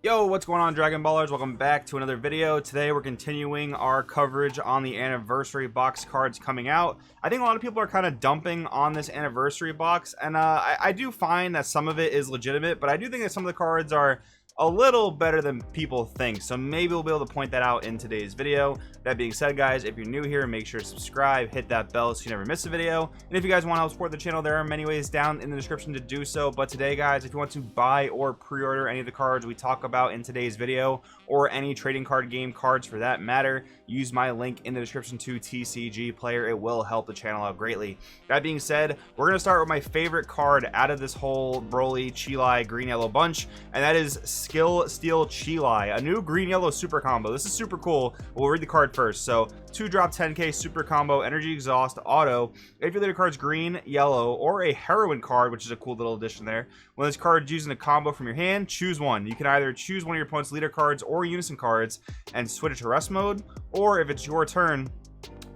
Yo, what's going on, Dragon Ballers? Welcome back to another video. Today we're continuing our coverage on the anniversary box cards coming out. I think a lot of people are kind of dumping on this anniversary box, and I do find that some of it is legitimate, but I do think that some of the cards are a little better than people think, so maybe we'll be able to point that out in today's video. That being said, guys, if you're new here, make sure to subscribe, hit that bell so you never miss a video, and if you guys want to help support the channel, there are many ways down in the description to do so. But today, guys, if you want to buy or pre-order any of the cards we talk about in today's video, or any trading card game cards for that matter, use my link in the description to TCG Player. It will help the channel out greatly. That being said, we're going to start with my favorite card out of this whole Broly, Cheelai, green-yellow bunch, and that is Skill Steal Cheelai, a new green-yellow super combo. This is super cool. We'll read the card first. So 2-drop 10k super combo, energy exhaust, auto. If your leader card's green, yellow, or a heroine card, which is a cool little addition there, when this card is using a combo from your hand, choose one. You can either choose one of your opponent's leader cards or unison cards and switch it to rest mode, or if it's your turn,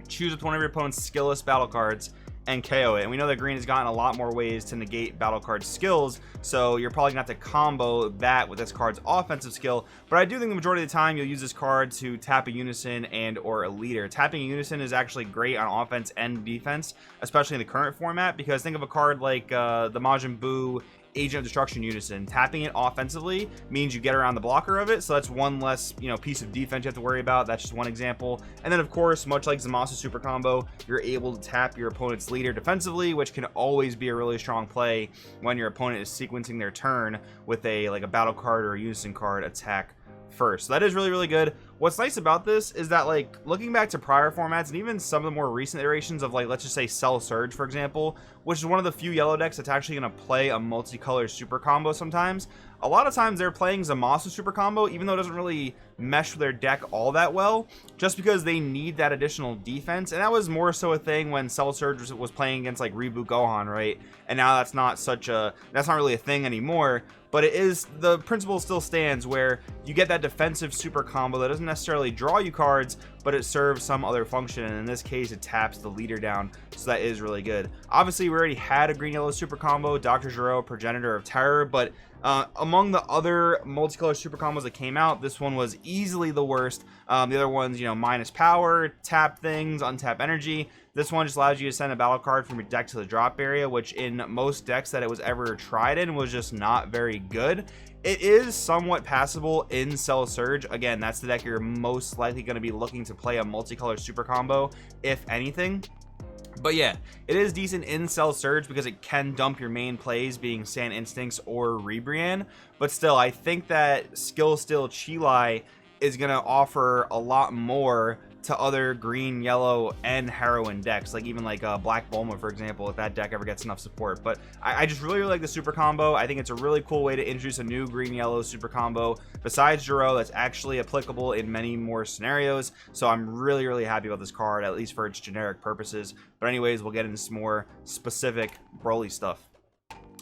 choose one of your opponent's skillless battle cards and KO it. And we know that green has gotten a lot more ways to negate battle card skills, so you're probably gonna have to combo that with this card's offensive skill. But I do think the majority of the time you'll use this card to tap a unison and or a leader. Tapping a unison is actually great on offense and defense, especially in the current format, because think of a card like the Majin Buu Agent of Destruction unison. Tapping it offensively means you get around the blocker of it, so that's one less piece of defense you have to worry about. That's just one example. And then of course, much like Zamasu super combo, you're able to tap your opponent's leader defensively, which can always be a really strong play when your opponent is sequencing their turn with a battle card or a unison card attack first. So that is really good. What's nice about this is that, like, looking back to prior formats and even some of the more recent iterations of, like, let's just say Cell Surge, for example, which is one of the few yellow decks that's actually going to play a multicolor super combo sometimes. A lot of times they're playing Zamasu super combo, even though it doesn't really mesh with their deck all that well, just because they need that additional defense. And that was more so a thing when Cell Surge was playing against, like, Reboot Gohan, right? And now that's not really a thing anymore. But it is, the principle still stands, where you get that defensive super combo that doesn't necessarily draw you cards, but it serves some other function, and in this case it taps the leader down, so that is really good. Obviously we already had a green yellow super combo, Dr. Gero, Progenitor of Terror, but among the other multicolor super combos that came out, this one was easily the worst. The other ones, minus power, tap things, untap energy. This one just allows you to send a battle card from your deck to the drop area, which in most decks that it was ever tried in was just not very good. It is somewhat passable in Cell Surge. Again, that's the deck you're most likely going to be looking to play a multicolor super combo, if anything. But yeah, it is decent in Cell Surge because it can dump your main plays, being Sand Instincts or Rebrian. But still, I think that Skill Steal Cheelai is going to offer a lot more to other green, yellow, and heroine decks, like even like Black Bulma, for example, if that deck ever gets enough support. But I just really like the super combo. I think it's a really cool way to introduce a new green yellow super combo besides Gero that's actually applicable in many more scenarios. So I'm really happy about this card, at least for its generic purposes. But anyways, we'll get into some more specific Broly stuff.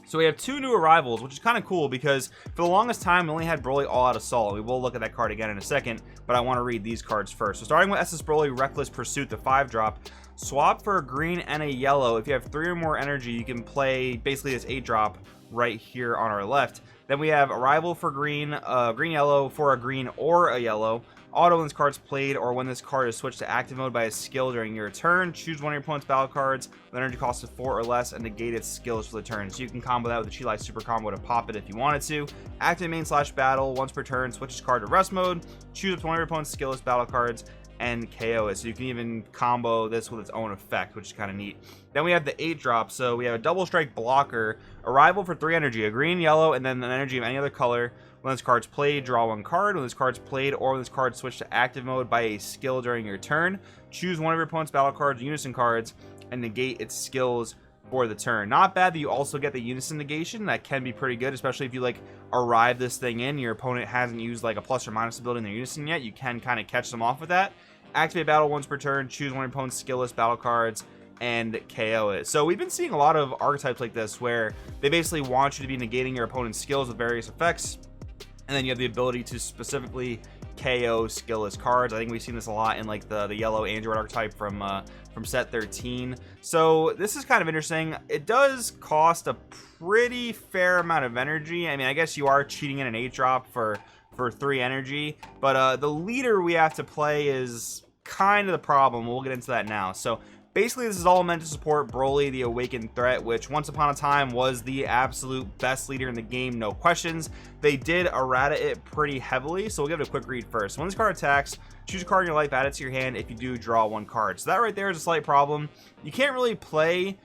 So we have two new arrivals, which is kind of cool because for the longest time we only had Broly All Out Assault. We will look at that card again in a second, but I want to read these cards first. So starting with SS Broly Reckless Pursuit, the 5-drop, swap for a green and a yellow. If you have 3 or more energy, you can play basically this 8-drop right here on our left. Then we have Arrival for green, green yellow for a green or a yellow. Auto when this card's played or when this card is switched to active mode by a skill during your turn. Choose one of your opponent's battle cards with an energy cost of 4 or less and negate its skills for the turn. So you can combo that with the Cheelai super combo to pop it if you wanted to. Active main / battle once per turn. Switch this card to rest mode. Choose up to one of your opponent's skillless battle cards and KO it. So you can even combo this with its own effect, which is kind of neat. Then we have the 8-drop. So we have a double strike blocker. Arrival for 3 energy, a green, yellow, and then an energy of any other color. When this card's played, draw 1 card. When this card's played or when this card's switched to active mode by a skill during your turn, choose one of your opponent's battle cards, unison cards, and negate its skills for the turn. Not bad that you also get the unison negation. That can be pretty good, especially if you like arrive this thing in, your opponent hasn't used like a plus or minus ability in their unison yet. You can kind of catch them off with that. Activate battle once per turn, choose one of your opponent's skillless battle cards and KO it. So we've been seeing a lot of archetypes like this where they basically want you to be negating your opponent's skills with various effects, and then you have the ability to specifically KO skillless cards. I think we've seen this a lot in like the yellow Android archetype from set 13. So this is kind of interesting. It does cost a pretty fair amount of energy. I mean, I guess you are cheating in an 8-drop for for 3 energy. But the leader we have to play is kind of the problem. We'll get into that now. So basically, this is all meant to support Broly, the awakened threat, which once upon a time was the absolute best leader in the game, no questions. They did errata it pretty heavily, so we'll give it a quick read first. When this card attacks, choose a card in your life, add it to your hand. If you do, draw 1 card. So that right there is a slight problem. You can't really play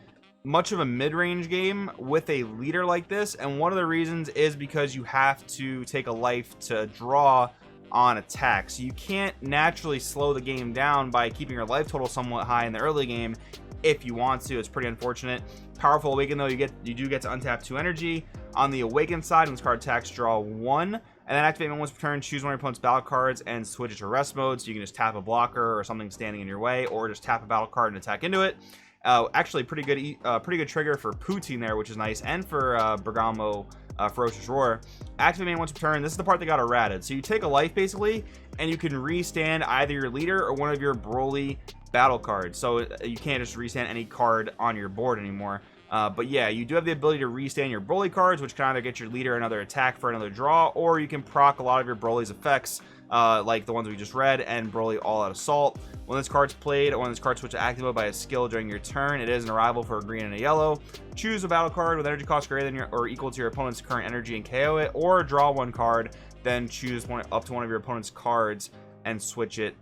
much of a mid-range game with a leader like this, and one of the reasons is because you have to take a life to draw on attack, so you can't naturally slow the game down by keeping your life total somewhat high in the early game if you want to. It's pretty unfortunate. Powerful awaken though, you do get to untap 2 energy. On the awaken side, when this card attacks, draw 1, and then activate once per turn, choose one of your opponent's battle cards and switch it to rest mode, so you can just tap a blocker or something standing in your way, or just tap a battle card and attack into it. Actually pretty good trigger for Poutine there, which is nice, and for Bergamo Ferocious Roar. Activate main once per turn. This is the part that got errated. So you take a life basically, and you can restand either your leader or one of your Broly battle cards. So you can't just restand any card on your board anymore. But yeah, you do have the ability to restand your Broly cards, which can either get your leader another attack for another draw, or you can proc a lot of your Broly's effects, like the ones we just read, and Broly All Out Assault. When this card's played, or when this card switches to active mode by a skill during your turn, it is an arrival for a green and a yellow. Choose a battle card with energy cost greater than your or equal to your opponent's current energy and KO it, or draw 1 card, then choose up to one of your opponent's cards and switch it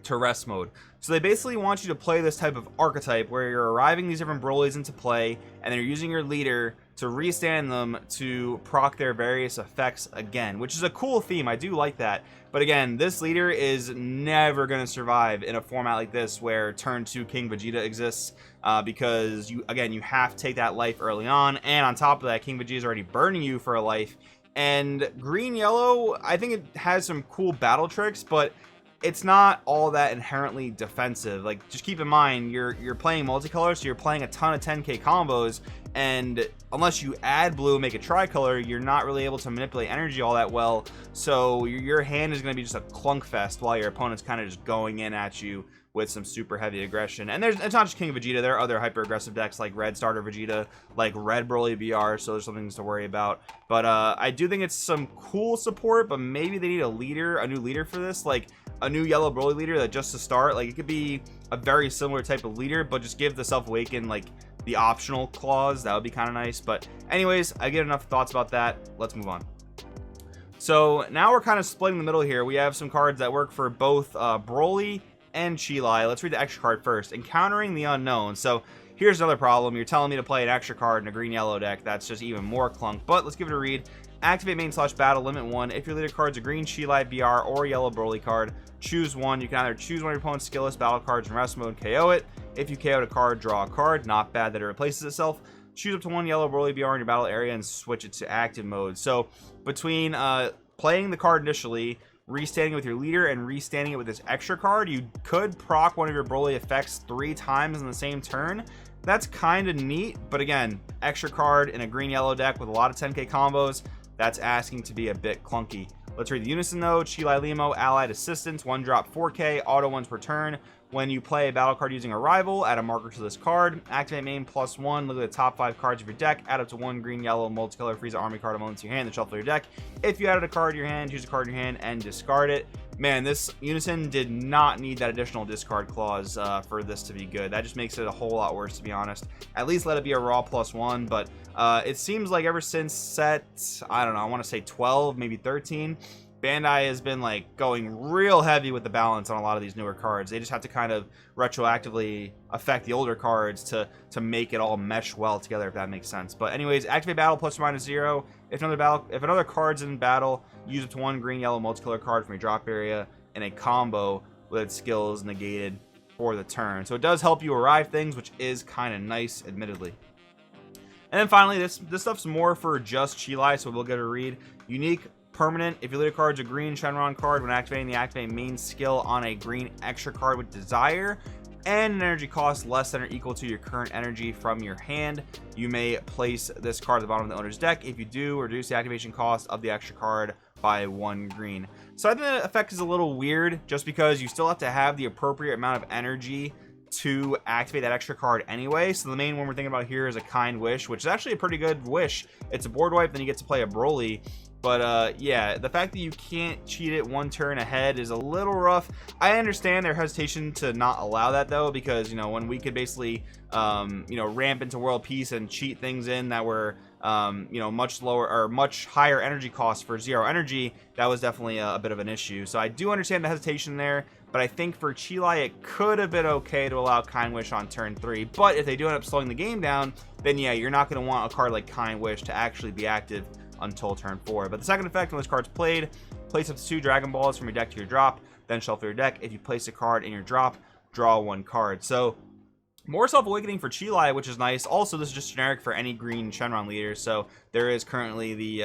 to rest mode. So they basically want you to play this type of archetype where you're arriving these different Brolys into play, and then you're using your leader to restand them to proc their various effects again, which is a cool theme. I do like that. But again, this leader is never going to survive in a format like this where turn 2 King Vegeta exists, because you have to take that life early on, and on top of that, King Vegeta is already burning you for a life. And green yellow, I think it has some cool battle tricks, but it's not all that inherently defensive. Like, just keep in mind, you're playing multicolor, so you're playing a ton of 10k combos, and unless you add blue and make it tricolor, you're not really able to manipulate energy all that well. So your hand is going to be just a clunk fest while your opponent's kind of just going in at you with some super heavy aggression. And it's not just King Vegeta, there are other hyper aggressive decks like Red Starter Vegeta, like Red Broly BR, so there's some things to worry about. But I do think it's some cool support, but maybe they need a new leader for this, like a new yellow Broly leader that just to start, like it could be a very similar type of leader, but just give the self-awaken like the optional clause. That would be kind of nice. But anyways, I get enough thoughts about that. Let's move on. So now we're kind of splitting the middle here. We have some cards that work for both Broly and Cheelai. Let's read the extra card first. Encountering the unknown. So here's another problem. You're telling me to play an extra card in a green-yellow deck. That's just even more clunk. But let's give it a read. Activate main/battle, limit 1. If your leader card's a green Cheelai BR or yellow Broly card, choose 1. You can either choose one of your opponent's skillless battle cards in rest mode, KO it. If you KO'd a card, draw a card. Not bad that it replaces itself. Choose up to 1 yellow Broly BR in your battle area and switch it to active mode. So between playing the card initially, restanding it with your leader, and restanding it with this extra card, you could proc one of your Broly effects 3 times in the same turn. That's kind of neat, but again, extra card in a green-yellow deck with a lot of 10k combos, that's asking to be a bit clunky. Let's read the unison though. Cheelai Limo, Allied Assistance, 1 drop 4k, auto 1s per turn. When you play a battle card using a rival, add a marker to this card. Activate main +1. Look at the top 5 cards of your deck. Add up to 1 green, yellow, multicolor Frieza army card amongst your hand, then shuffle your deck. If you added a card to your hand, choose a card in your hand and discard it. Man, this unison did not need that additional discard clause for this to be good. That just makes it a whole lot worse, to be honest. At least let it be a raw +1, but it seems like ever since set, I don't know, I want to say 12, maybe 13, Bandai has been like going real heavy with the balance on a lot of these newer cards. They just have to kind of retroactively affect the older cards to make it all mesh well together, if that makes sense. But anyways, activate battle +/-0. If another card's in battle, use up to 1 green yellow multicolor card from your drop area in a combo with its skills negated for the turn. So it does help you arrive things, which is kind of nice, admittedly. And then finally, this stuff's more for just Cheelai, so we'll get a read. Unique permanent. If your leader card's a green Shenron card, when activating the activate main skill on a green extra card with desire and an energy cost less than or equal to your current energy from your hand, you may place this card at the bottom of the owner's deck. If you do, reduce the activation cost of the extra card by 1 green. So I think the effect is a little weird, just because you still have to have the appropriate amount of energy to activate that extra card anyway. So the main one we're thinking about here is a Kind Wish, which is actually a pretty good wish. It's a board wipe, then you get to play a Broly. But yeah, the fact that you can't cheat it one turn ahead is a little rough. I understand their hesitation to not allow that though, because, you know, when we could basically you know, ramp into world peace and cheat things in that were you know, much lower or much higher energy costs for 0 energy, that was definitely a bit of an issue. So I do understand the hesitation there, but I think for Cheelai it could have been okay to allow Kind Wish on turn 3. But if they do end up slowing the game down, then yeah, you're not going to want a card like Kind Wish to actually be active until turn 4. But the second effect, when this card's played, place up to 2 Dragon Balls from your deck to your drop, then shuffle your deck. If you place a card in your drop, draw 1 card. So more Self-Awakening for Cheelai, which is nice. Also, this is just generic for any green Shenron leaders. So there is currently the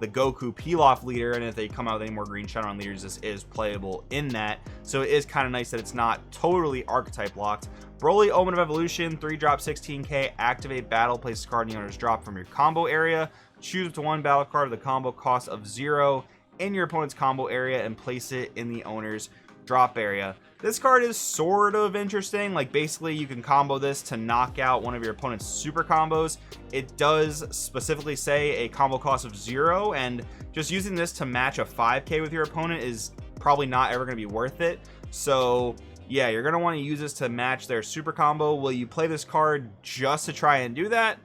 Goku Pilaf leader, and if they come out with any more green Shenron leaders, this is playable in that. So it is kind of nice that it's not totally archetype locked. Broly, Omen of Evolution, 3 drop 16k, activate battle, place a card in the owner's drop from your combo area. Choose up to 1 battle card with a combo cost of 0 in your opponent's combo area and place it in the owner's drop area. This card is sort of interesting. Like, basically you can combo this to knock out one of your opponent's super combos. It does specifically say a combo cost of 0, and just using this to match a 5k with your opponent is probably not ever going to be worth it. So yeah, you're going to want to use this to match their super combo. Will you play this card just to try and do that?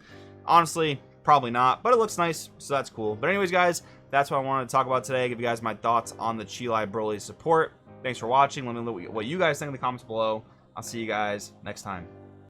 Honestly, probably not, but it looks nice, so that's cool. But anyways, guys, that's what I wanted to talk about today. Give you guys my thoughts on the Cheelai Broly support. Thanks for watching. Let me know what you guys think in the comments below. I'll see you guys next time.